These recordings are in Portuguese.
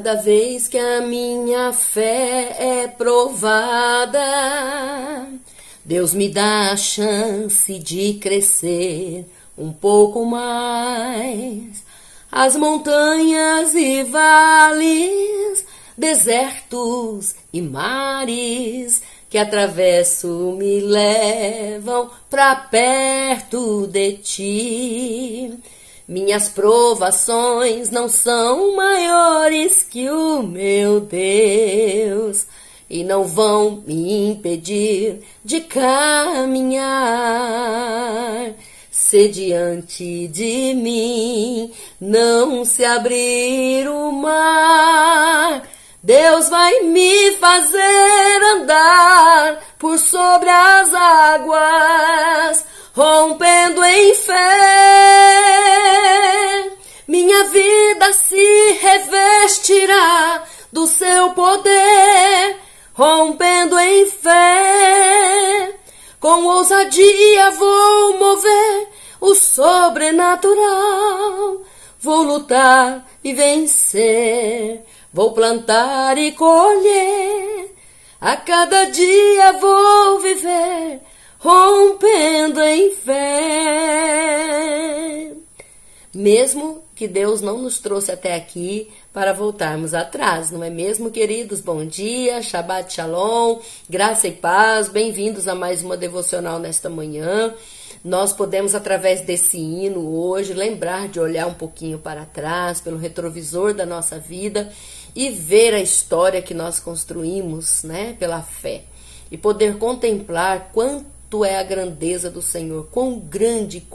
Cada vez que a minha fé é provada, Deus me dá a chance de crescer um pouco mais. As montanhas e vales, desertos e mares que atravesso me levam pra perto de ti. Minhas provações não são maiores que o meu Deus e não vão me impedir de caminhar. Se diante de mim não se abrir o mar, Deus vai me fazer andar por sobre as águas, rompendo em fé. Minha vida se revestirá do seu poder, rompendo em fé. Com ousadia vou mover o sobrenatural. Vou lutar e vencer, vou plantar e colher. A cada dia vou viver, rompendo em fé. Mesmo que Deus não nos trouxe até aqui para voltarmos atrás, não é mesmo, queridos? Bom dia, Shabbat Shalom, graça e paz, bem-vindos a mais uma devocional nesta manhã. Nós podemos, através desse hino hoje, lembrar de olhar um pouquinho para trás, pelo retrovisor da nossa vida e ver a história que nós construímos, né, pela fé. E poder contemplar quanto é a grandeza do Senhor, quão grande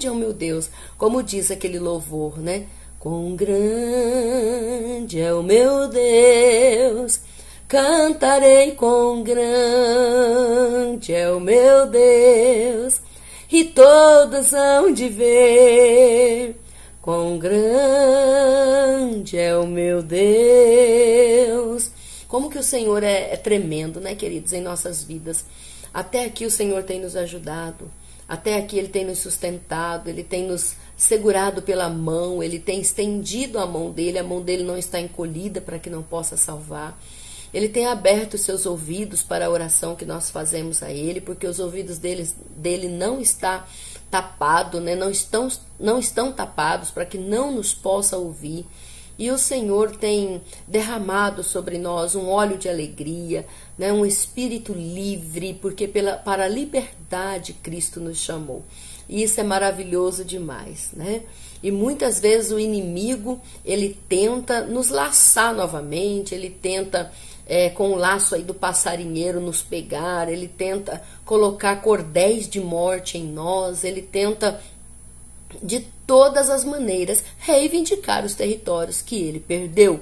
é o meu Deus, como diz aquele louvor, né? Quão grande é o meu Deus, cantarei quão grande é o meu Deus, e todos hão de ver quão grande é o meu Deus. Como que o Senhor é tremendo, né, queridos, em nossas vidas. Até aqui o Senhor tem nos ajudado, até aqui Ele tem nos sustentado, Ele tem nos segurado pela mão, Ele tem estendido a mão dele não está encolhida para que não possa salvar. Ele tem aberto os seus ouvidos para a oração que nós fazemos a Ele, porque os ouvidos dele não está tapado, né? não estão tapados para que não nos possa ouvir. E o Senhor tem derramado sobre nós um óleo de alegria, né? Um espírito livre, porque para a liberdade Cristo nos chamou. E isso é maravilhoso demais, né? E muitas vezes o inimigo, ele tenta nos laçar novamente, ele tenta, com o laço aí do passarinheiro, nos pegar, ele tenta colocar cordéis de morte em nós, ele tenta, de todas as maneiras, reivindicar os territórios que ele perdeu.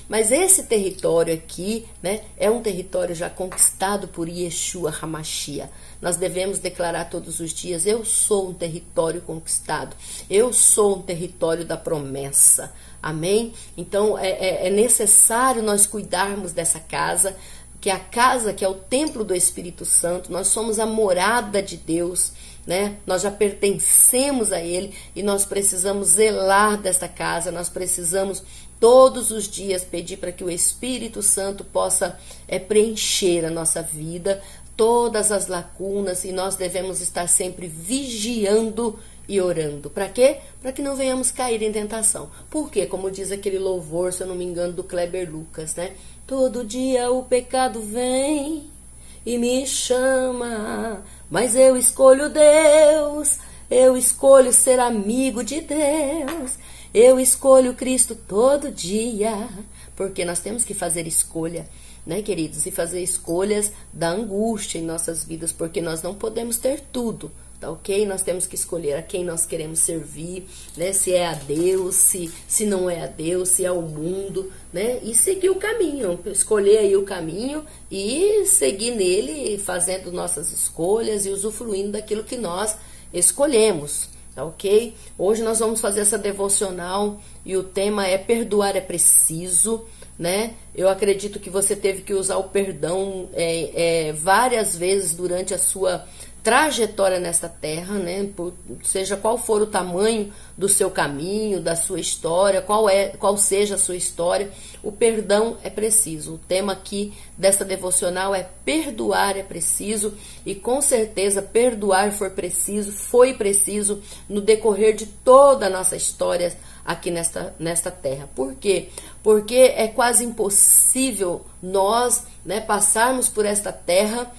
Mas esse território aqui, né, é um território já conquistado por Yeshua HaMashiach. Nós devemos declarar todos os dias: eu sou um território conquistado, eu sou um território da promessa. Amém? Então é necessário nós cuidarmos dessa casa, que é a casa que é o templo do Espírito Santo. Nós somos a morada de Deus, né? Nós já pertencemos a Ele e nós precisamos zelar desta casa, nós precisamos todos os dias pedir para que o Espírito Santo possa preencher a nossa vida, todas as lacunas, e nós devemos estar sempre vigiando e orando. Para quê? Para que não venhamos cair em tentação. Por quê? Como diz aquele louvor, se eu não me engano, do Kleber Lucas, né? Todo dia o pecado vem e me chama, mas eu escolho Deus, eu escolho ser amigo de Deus, eu escolho Cristo todo dia, porque nós temos que fazer escolha, né, queridos? E fazer escolhas da angústia em nossas vidas, porque nós não podemos ter tudo, tá ok? Nós temos que escolher a quem nós queremos servir, né? Se é a Deus, se não é a Deus, se é o mundo, né? E seguir o caminho, escolher aí o caminho e seguir nele, fazendo nossas escolhas e usufruindo daquilo que nós escolhemos, tá ok? Hoje nós vamos fazer essa devocional e o tema é perdoar é preciso, né? Eu acredito que você teve que usar o perdão várias vezes durante a sua trajetória nesta terra, né? Seja qual for o tamanho do seu caminho, da sua história, qual seja a sua história, o perdão é preciso. O tema aqui desta devocional é perdoar é preciso, e com certeza perdoar foi preciso no decorrer de toda a nossa história aqui nesta terra. Por quê? Porque é quase impossível nós, né, passarmos por esta terra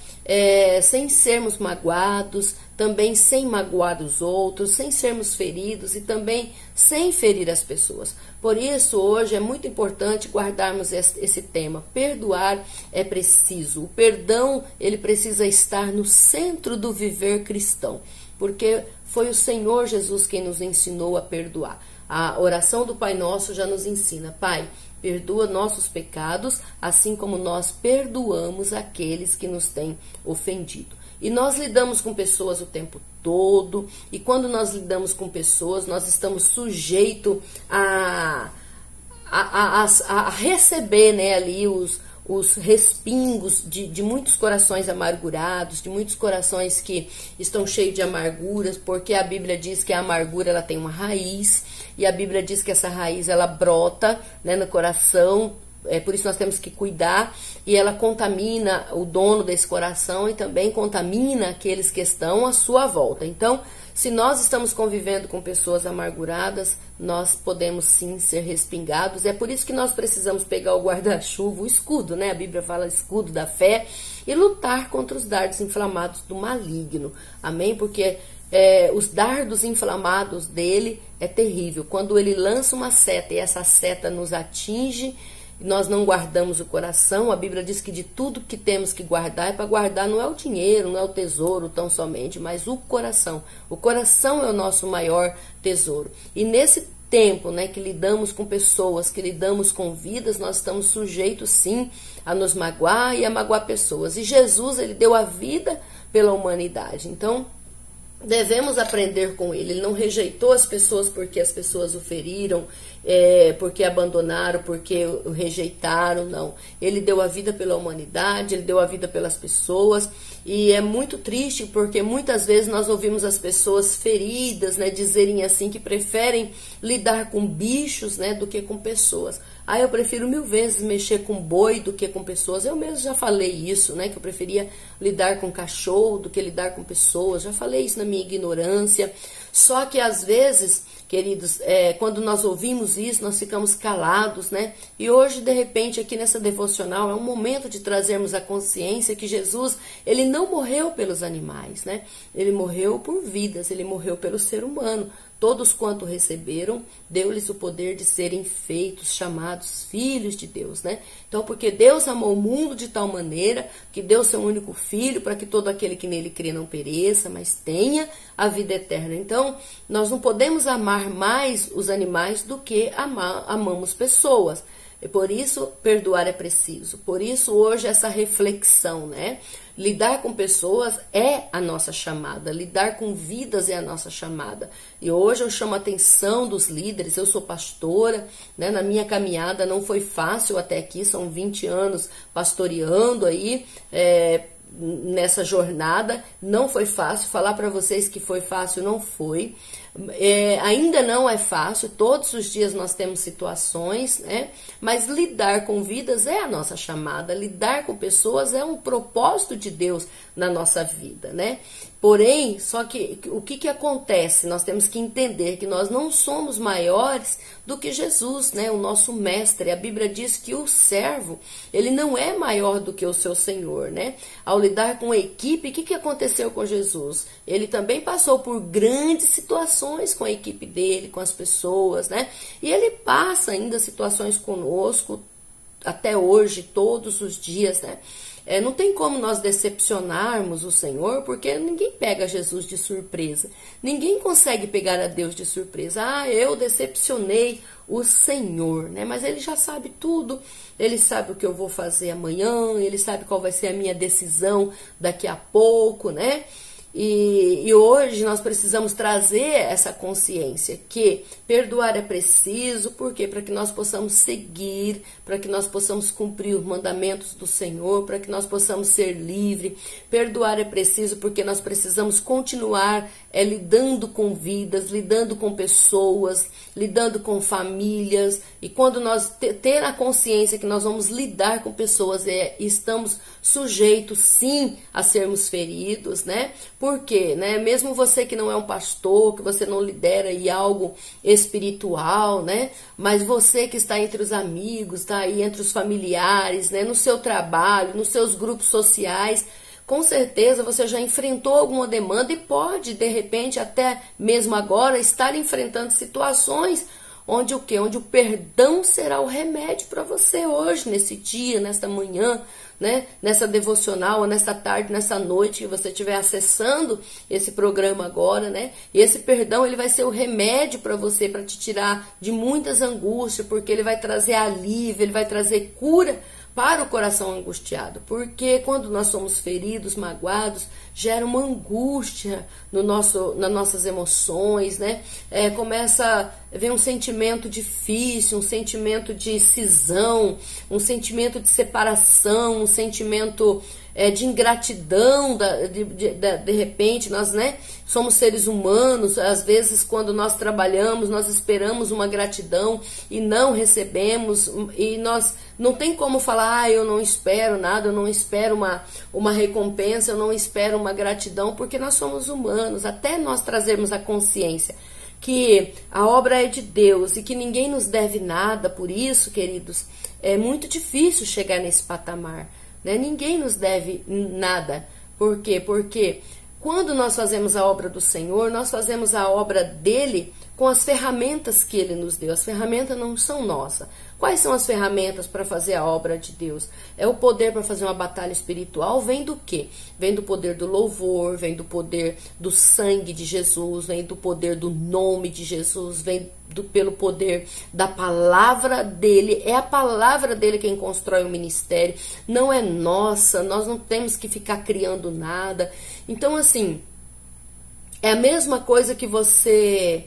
sem sermos magoados, também sem magoar os outros, sem sermos feridos e também sem ferir as pessoas. Por isso, hoje é muito importante guardarmos esse tema. Perdoar é preciso. O perdão, ele precisa estar no centro do viver cristão, porque foi o Senhor Jesus quem nos ensinou a perdoar. A oração do Pai Nosso já nos ensina: Pai, perdoa nossos pecados, assim como nós perdoamos aqueles que nos têm ofendido. E nós lidamos com pessoas o tempo todo, e quando nós lidamos com pessoas, nós estamos sujeitos a receber, né, ali os respingos de muitos corações amargurados, de muitos corações que estão cheios de amarguras, porque a Bíblia diz que a amargura ela tem uma raiz, e a Bíblia diz que essa raiz ela brota, né, no coração. Por isso nós temos que cuidar, e ela contamina o dono desse coração e também contamina aqueles que estão à sua volta. Então, se nós estamos convivendo com pessoas amarguradas, nós podemos sim ser respingados. É por isso que nós precisamos pegar o guarda-chuva, o escudo, né? A Bíblia fala escudo da fé, e lutar contra os dardos inflamados do maligno. Amém? Porque os dardos inflamados dele é terrível. Quando ele lança uma seta e essa seta nos atinge, nós não guardamos o coração. A Bíblia diz que de tudo que temos que guardar, para guardar não é o dinheiro, não é o tesouro tão somente, mas o coração. O coração é o nosso maior tesouro. E nesse tempo, né, que lidamos com pessoas, que lidamos com vidas, nós estamos sujeitos sim a nos magoar e a magoar pessoas. E Jesus, ele deu a vida pela humanidade. Então, devemos aprender com ele. Ele não rejeitou as pessoas porque as pessoas o feriram, porque abandonaram, porque o rejeitaram, não. Ele deu a vida pela humanidade, ele deu a vida pelas pessoas, e é muito triste porque muitas vezes nós ouvimos as pessoas feridas, né, dizerem assim que preferem lidar com bichos, né, do que com pessoas. Eu prefiro 1000 vezes mexer com boi do que com pessoas. Eu mesmo já falei isso, né? Que eu preferia lidar com cachorro do que lidar com pessoas. Já falei isso na minha ignorância. Só que às vezes, queridos, quando nós ouvimos isso, nós ficamos calados, né? E hoje, de repente, aqui nessa devocional, é um momento de trazermos a consciência que Jesus, ele não morreu pelos animais, né? Ele morreu por vidas, ele morreu pelo ser humano. Todos quanto receberam, deu-lhes o poder de serem feitos, chamados filhos de Deus, né? Então, porque Deus amou o mundo de tal maneira que deu seu único filho para que todo aquele que nele crê não pereça, mas tenha a vida eterna. Então, nós não podemos amar mais os animais do que amamos pessoas. E por isso, perdoar é preciso. Por isso, hoje, essa reflexão, né? Lidar com pessoas é a nossa chamada. Lidar com vidas é a nossa chamada. E hoje eu chamo a atenção dos líderes. Eu sou pastora, né? Na minha caminhada não foi fácil até aqui. São 20 anos pastoreando aí, nessa jornada. Não foi fácil. Falar para vocês que foi fácil, não foi. Ainda não é fácil, todos os dias nós temos situações, né? Mas lidar com vidas é a nossa chamada, lidar com pessoas é um propósito de Deus na nossa vida, né? Porém, só que o que acontece? Nós temos que entender que nós não somos maiores do que Jesus, né? O nosso mestre. A Bíblia diz que o servo, ele não é maior do que o seu Senhor, né? Ao lidar com a equipe, o que aconteceu com Jesus? Ele também passou por grandes situações com a equipe dele, com as pessoas, né? E ele passa ainda situações conosco até hoje, todos os dias, né? Não tem como nós decepcionarmos o Senhor, porque ninguém pega Jesus de surpresa. Ninguém consegue pegar a Deus de surpresa. Eu decepcionei o Senhor, né? Mas ele já sabe tudo. Ele sabe o que eu vou fazer amanhã, ele sabe qual vai ser a minha decisão daqui a pouco, né? E hoje nós precisamos trazer essa consciência que perdoar é preciso, porque para que nós possamos seguir, para que nós possamos cumprir os mandamentos do Senhor, para que nós possamos ser livres. Perdoar é preciso porque nós precisamos continuar lidando com vidas, lidando com pessoas, lidando com famílias. E quando nós ter a consciência que nós vamos lidar com pessoas e estamos sujeitos sim a sermos feridos, né? Por quê, né? Mesmo você que não é um pastor, que você não lidera aí algo espiritual, né? Mas você que está entre os amigos, está aí entre os familiares, né? No seu trabalho, nos seus grupos sociais, com certeza você já enfrentou alguma demanda e pode, de repente, até mesmo agora, estar enfrentando situações onde o quê? Onde o perdão será o remédio para você hoje, nesse dia, nesta manhã, né? Nessa devocional, ou nessa tarde, nessa noite que você estiver acessando esse programa agora, né? E esse perdão, ele vai ser o remédio para você, para te tirar de muitas angústias, porque ele vai trazer alívio, ele vai trazer cura para o coração angustiado, porque quando nós somos feridos, magoados, gera uma angústia nas nossas emoções, né? Começa a vir um sentimento difícil, um sentimento de cisão, um sentimento de separação, um sentimento de ingratidão, de repente, nós, né, somos seres humanos, às vezes quando nós trabalhamos, nós esperamos uma gratidão e não recebemos, e nós não tem como falar, eu não espero nada, eu não espero uma recompensa, eu não espero uma gratidão, porque nós somos humanos, até nós trazermos a consciência que a obra é de Deus e que ninguém nos deve nada, por isso, queridos, é muito difícil chegar nesse patamar. Ninguém nos deve nada. Por quê? Porque quando nós fazemos a obra do Senhor, nós fazemos a obra dele com as ferramentas que ele nos deu. As ferramentas não são nossas. Quais são as ferramentas para fazer a obra de Deus? É o poder para fazer uma batalha espiritual. Vem do quê? Vem do poder do louvor, vem do poder do sangue de Jesus, vem do poder do nome de Jesus, vem pelo poder da palavra dele. É a palavra dele quem constrói o ministério, não é nossa, nós não temos que ficar criando nada. Então, assim, é a mesma coisa que você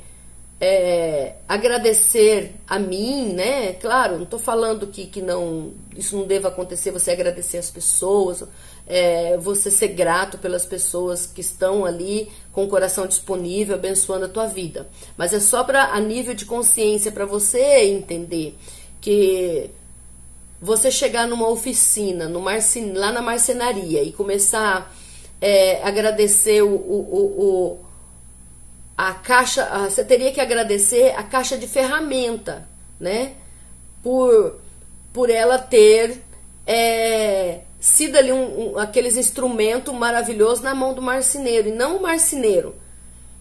agradecer a mim, né? Claro, não estou falando que não, isso não deva acontecer, você agradecer as pessoas, você ser grato pelas pessoas que estão ali com o coração disponível, abençoando a tua vida. Mas é só a nível de consciência, para você entender que você chegar numa oficina, lá na marcenaria, e começar a agradecer a caixa, você teria que agradecer a caixa de ferramenta, né? Por ela ter sido ali aqueles instrumentos maravilhosos na mão do marceneiro, e não o marceneiro.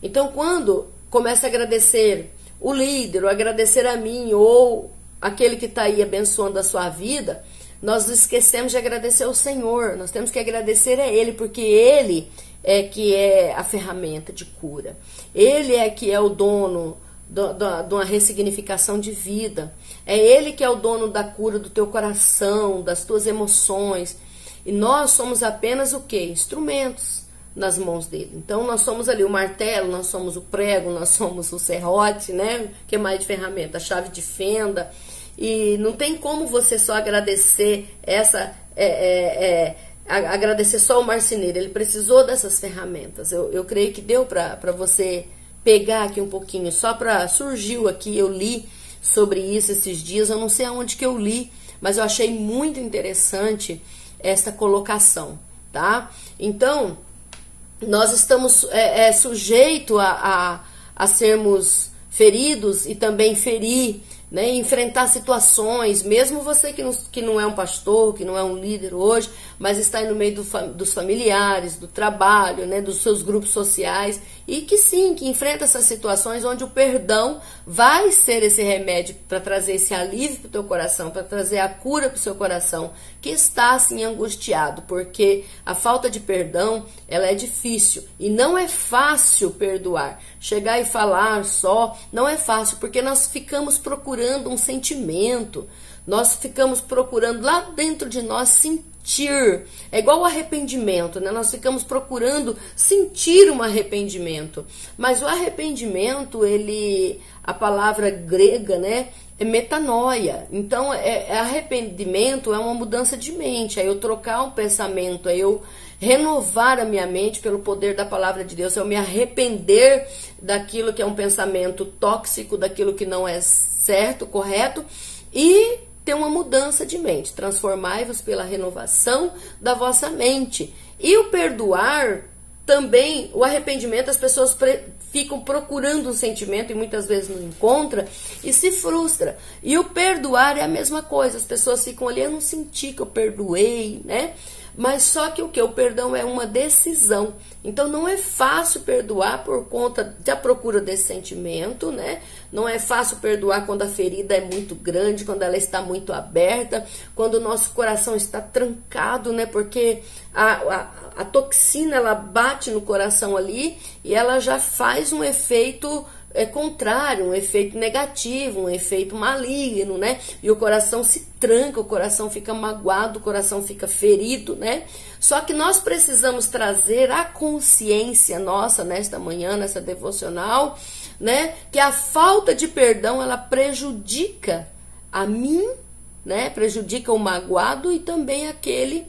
Então, quando começa a agradecer o líder, ou agradecer a mim, ou aquele que está aí abençoando a sua vida, nós esquecemos de agradecer ao Senhor. Nós temos que agradecer a Ele, porque Ele é que é a ferramenta de cura. Ele é que é o dono de uma ressignificação de vida. É Ele que é o dono da cura do teu coração, das tuas emoções. E nós somos apenas o quê? Instrumentos nas mãos dele. Então nós somos ali o martelo, nós somos o prego, nós somos o serrote, né? O que mais de ferramenta? A chave de fenda. E não tem como você só agradecer agradecer só o marceneiro. Ele precisou dessas ferramentas. Eu creio que deu para você pegar aqui um pouquinho, só para surgiu aqui, eu li sobre isso esses dias, eu não sei aonde que eu li, mas eu achei muito interessante essa colocação, tá? Então, nós estamos sujeitos a sermos feridos e também ferir, né, enfrentar situações, mesmo você que não é um pastor, que não é um líder hoje, mas está aí no meio dos familiares, do trabalho, né, dos seus grupos sociais, e que sim, que enfrenta essas situações onde o perdão vai ser esse remédio para trazer esse alívio para o teu coração, para trazer a cura para o seu coração, que está assim angustiado, porque a falta de perdão, ela é difícil, e não é fácil perdoar. Chegar e falar só, não é fácil, porque nós ficamos procurando um sentimento, nós ficamos procurando lá dentro de nós sentir É igual o arrependimento, né? Nós ficamos procurando sentir um arrependimento. Mas o arrependimento, a palavra grega, né? É metanoia. Então, arrependimento é uma mudança de mente. É eu trocar um pensamento, é eu renovar a minha mente pelo poder da palavra de Deus. É eu me arrepender daquilo que é um pensamento tóxico, daquilo que não é certo, correto, e ter uma mudança de mente. Transformai-vos pela renovação da vossa mente. E o perdoar também, o arrependimento, as pessoas ficam procurando um sentimento e muitas vezes não encontram e se frustra. E o perdoar é a mesma coisa. As pessoas ficam ali, eu não senti que eu perdoei, né? Mas só que o perdão é uma decisão. Então não é fácil perdoar por conta da procura desse sentimento, né? Não é fácil perdoar quando a ferida é muito grande, quando ela está muito aberta, quando o nosso coração está trancado, né? Porque a toxina, ela bate no coração ali e ela já faz um efeito contrário, um efeito negativo, um efeito maligno, né? E o coração se tranca, o coração fica magoado, o coração fica ferido, né? Só que nós precisamos trazer a consciência nossa nesta manhã, nessa devocional, né? Que a falta de perdão, ela prejudica a mim, né? Prejudica o magoado e também aquele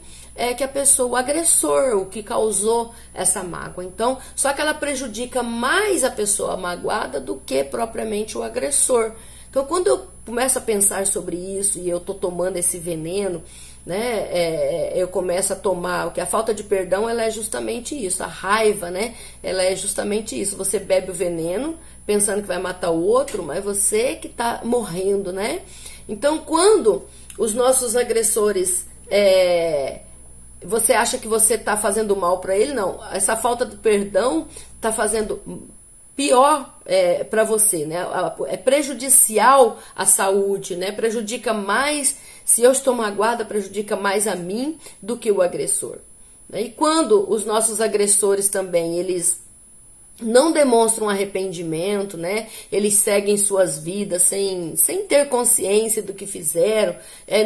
que a pessoa, o agressor, o que causou essa mágoa. Então, só que ela prejudica mais a pessoa magoada do que propriamente o agressor. Então, quando eu começo a pensar sobre isso e eu tô tomando esse veneno, né, eu começo a tomar, o que a falta de perdão, ela é justamente isso, a raiva, né, ela é justamente isso. Você bebe o veneno pensando que vai matar o outro, mas você que tá morrendo, né? Então, quando os nossos agressores você acha que você está fazendo mal para ele? Não. Essa falta de perdão está fazendo pior para você, né? É prejudicial à saúde, né? Prejudica mais, se eu estou magoada, prejudica mais a mim do que o agressor. E quando os nossos agressores também, eles não demonstram arrependimento, né? Eles seguem suas vidas sem ter consciência do que fizeram,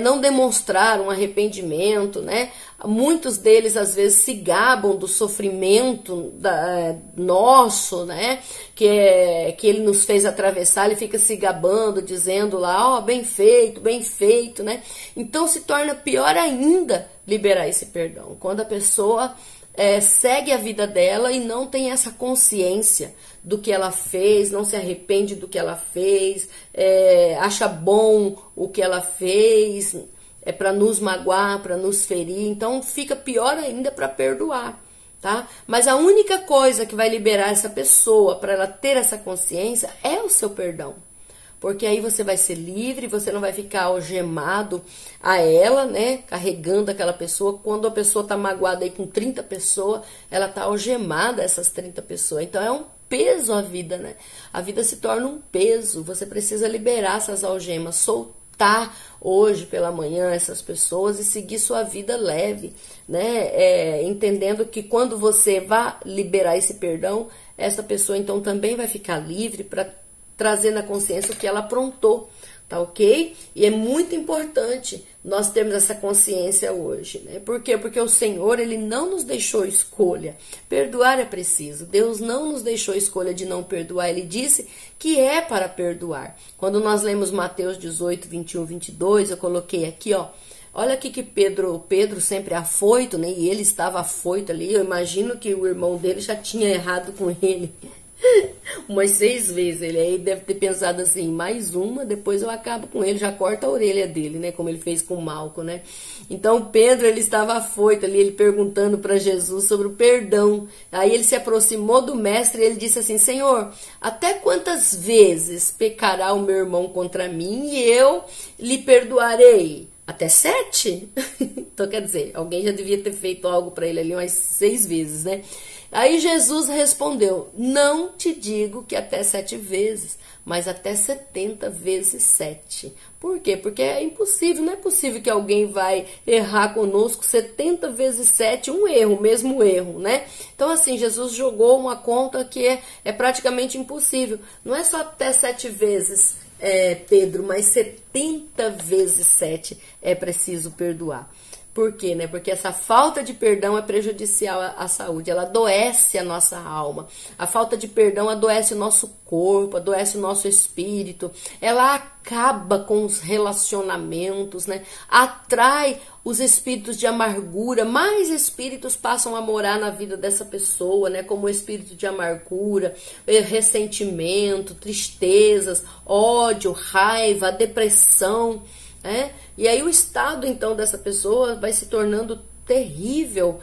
não demonstraram arrependimento, né? Muitos deles às vezes se gabam do sofrimento nosso, né? Que ele nos fez atravessar, ele fica se gabando, dizendo lá, ó, bem feito, né? Então se torna pior ainda liberar esse perdão. Quando a pessoa segue a vida dela e não tem essa consciência do que ela fez, não se arrepende do que ela fez, acha bom o que ela fez, para nos magoar, para nos ferir, então fica pior ainda para perdoar, tá? Mas a única coisa que vai liberar essa pessoa para ela ter essa consciência é o seu perdão. Porque aí você vai ser livre, você não vai ficar algemado a ela, né? Carregando aquela pessoa. Quando a pessoa tá magoada aí com 30 pessoas, ela tá algemada a essas 30 pessoas. Então é um peso a vida, né? A vida se torna um peso. Você precisa liberar essas algemas, soltar hoje pela manhã essas pessoas e seguir sua vida leve, né? Entendendo que quando você vai liberar esse perdão, essa pessoa então também vai ficar livre para trazer na consciência o que ela aprontou, tá ok? E é muito importante nós termos essa consciência hoje, né? Por quê? Porque o Senhor, Ele não nos deixou escolha. Perdoar é preciso. Deus não nos deixou escolha de não perdoar. Ele disse que é para perdoar. Quando nós lemos Mateus 18, 21, 22, eu coloquei aqui, ó. Olha aqui que Pedro sempre afoito, né? E ele estava afoito ali. Eu imagino que o irmão dele já tinha errado com ele umas 6 vezes. Ele aí deve ter pensado assim, mais uma, depois eu acabo com ele, já corta a orelha dele, né? Como ele fez com Malco, né? Então Pedro, ele estava afoito ali, ele perguntando para Jesus sobre o perdão. Aí ele se aproximou do mestre e ele disse assim, Senhor, até quantas vezes pecará o meu irmão contra mim e eu lhe perdoarei? Até 7? Então quer dizer, alguém já devia ter feito algo para ele ali umas 6 vezes, né? Aí Jesus respondeu, não te digo que até 7 vezes, mas até 70 vezes 7. Por quê? Porque é impossível, não é possível que alguém vai errar conosco 70 vezes 7, um erro, mesmo erro, né? Então assim, Jesus jogou uma conta que é praticamente impossível. Não é só até 7 vezes, Pedro, mas 70 vezes 7 é preciso perdoar. Por quê, né? Porque essa falta de perdão é prejudicial à saúde, ela adoece a nossa alma. A falta de perdão adoece o nosso corpo, adoece o nosso espírito. Ela acaba com os relacionamentos, né? Atrai os espíritos de amargura, mais espíritos passam a morar na vida dessa pessoa, né? Como o espírito de amargura, ressentimento, tristezas, ódio, raiva, depressão, né? E aí o estado, então, dessa pessoa vai se tornando terrível,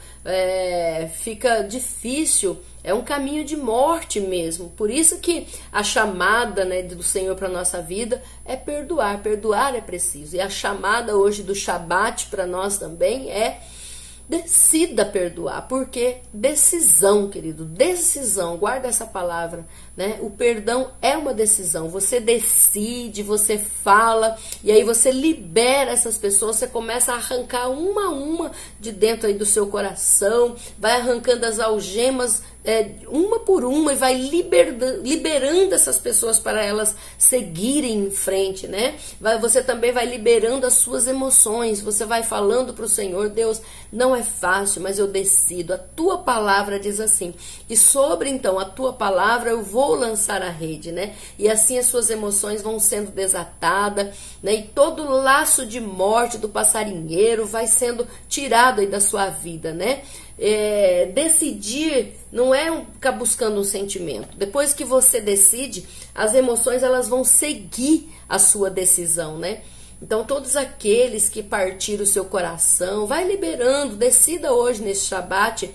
fica difícil, é um caminho de morte mesmo. Por isso que a chamada, né, do Senhor para a nossa vida é perdoar. Perdoar é preciso. E a chamada hoje do Shabat para nós também é: decida perdoar, porque decisão, querido, decisão, guarda essa palavra, né? O perdão é uma decisão, você decide, você fala, e aí você libera essas pessoas, você começa a arrancar uma a uma de dentro aí do seu coração, vai arrancando as algemas uma por uma e vai liberando essas pessoas para elas seguirem em frente, né? Você também vai liberando as suas emoções, você vai falando para o Senhor: Deus, não é fácil, mas eu decido, a tua palavra diz assim, e sobre então a tua palavra eu vou lançar a rede, né? E assim as suas emoções vão sendo desatadas, né? E todo laço de morte do passarinheiro vai sendo tirado aí da sua vida, né? Decidir não é ficar buscando um sentimento. Depois que você decide, as emoções elas vão seguir a sua decisão, né? Então todos aqueles que partiram o seu coração, vai liberando, decida hoje nesse Shabat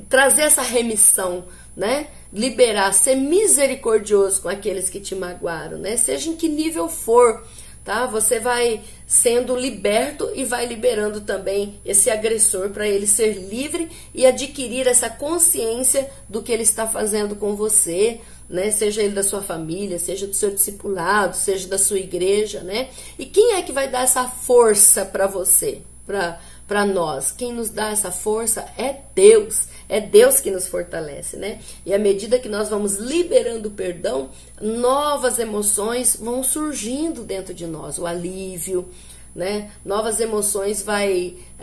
trazer essa remissão, né? Liberar, ser misericordioso com aqueles que te magoaram, né? Seja em que nível for, tá? Você vai sendo liberto e vai liberando também esse agressor para ele ser livre e adquirir essa consciência do que ele está fazendo com você, né? Seja ele da sua família, seja do seu discipulado, seja da sua igreja, né? E quem é que vai dar essa força para você, para nós? Quem nos dá essa força é Deus. É Deus que nos fortalece, né? E à medida que nós vamos liberando o perdão, novas emoções vão surgindo dentro de nós, o alívio, né? Novas emoções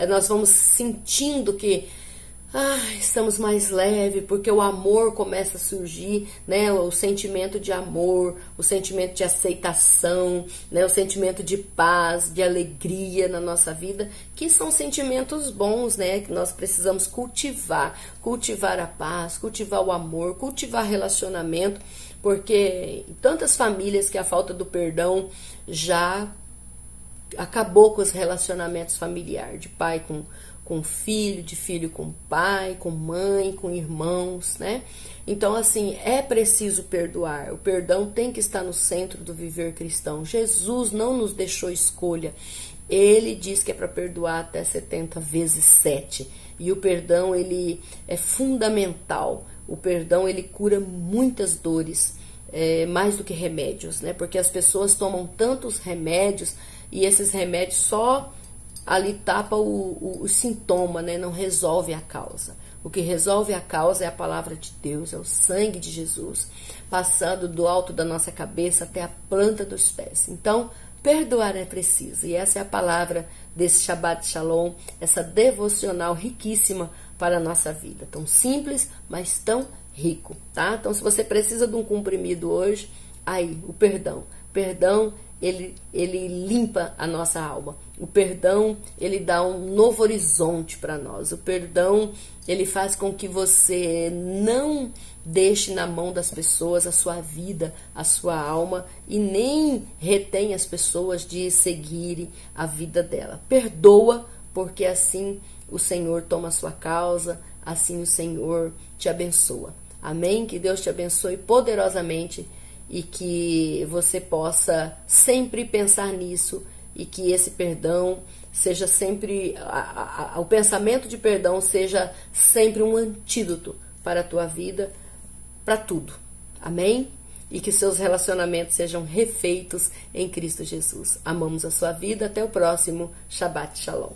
nós vamos sentindo que estamos mais leves, porque o amor começa a surgir, né? O sentimento de amor, o sentimento de aceitação, né? O sentimento de paz, de alegria na nossa vida, que são sentimentos bons, né? Que nós precisamos cultivar a paz, cultivar o amor, cultivar relacionamento, porque em tantas famílias que a falta do perdão já acabou com os relacionamentos familiares, de pai com filho, de filho com pai, com mãe, com irmãos, né? Então, assim, é preciso perdoar. O perdão tem que estar no centro do viver cristão. Jesus não nos deixou escolha. Ele diz que é para perdoar até 70 vezes 7. E o perdão, ele é fundamental. O perdão, ele cura muitas dores, mais do que remédios, né? Porque as pessoas tomam tantos remédios e esses remédios só ali tapa o sintoma, né? Não resolve a causa. O que resolve a causa é a palavra de Deus, é o sangue de Jesus, passando do alto da nossa cabeça até a planta dos pés. Então, perdoar é preciso. E essa é a palavra desse Shabbat Shalom, essa devocional riquíssima para a nossa vida. Tão simples, mas tão rico, tá? Então, se você precisa de um comprimido hoje, aí, o perdão. Perdão, ele limpa a nossa alma. O perdão, ele dá um novo horizonte para nós. O perdão, ele faz com que você não deixe na mão das pessoas a sua vida, a sua alma, e nem retém as pessoas de seguirem a vida dela. Perdoa, porque assim o Senhor toma a sua causa, assim o Senhor te abençoa. Amém? Que Deus te abençoe poderosamente e que você possa sempre pensar nisso e que esse perdão seja sempre, o pensamento de perdão seja sempre um antídoto para a tua vida, para tudo. Amém? E que seus relacionamentos sejam refeitos em Cristo Jesus. Amamos a sua vida. Até o próximo Shabbat Shalom.